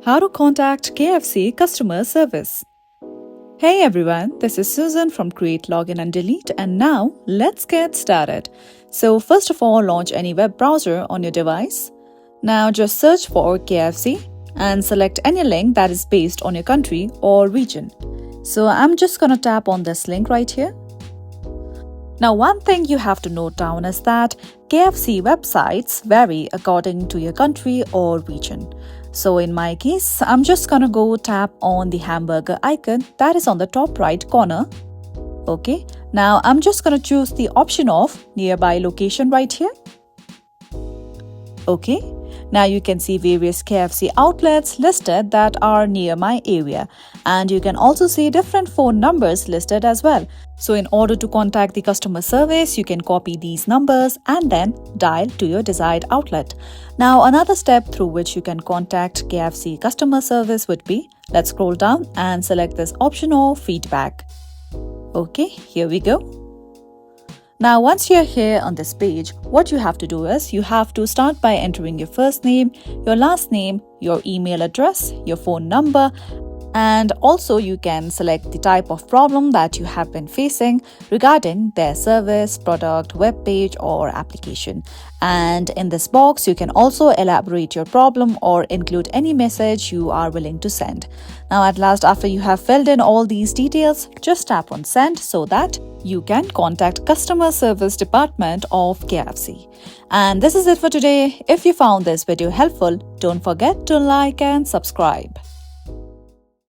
How to contact KFC Customer Service. Hey everyone, this is Susan from Create, Login and Delete, and now let's get started. So first of all, launch any web browser on your device. Now just search for KFC and select any link that is based on your country or region. So I'm just gonna tap on this link right here. Now one thing you have to note down is that KFC websites vary according to your country or region. So in my case, I'm just gonna go tap on the hamburger icon that is on the top right corner. Okay, now I'm just gonna choose the option of nearby location right here. Okay, now you can see various KFC outlets listed that are near my area, and you can also see different phone numbers listed as well. So in order to contact the customer service, you can copy these numbers and then dial to your desired outlet. Now another step through which you can contact KFC customer service would be, let's scroll down and select this option of feedback. Okay, here we go. Now once you're here on this page, what you have to do is you have to start by entering your first name, your last name, your email address, your phone number, and also you can select the type of problem that you have been facing regarding their service, product, web page or application. And in this box, you can also elaborate your problem or include any message you are willing to send. Now at last, after you have filled in all these details, just tap on send so that you can contact customer service department of KFC. And this is it for today. If you found this video helpful, don't forget to like and subscribe.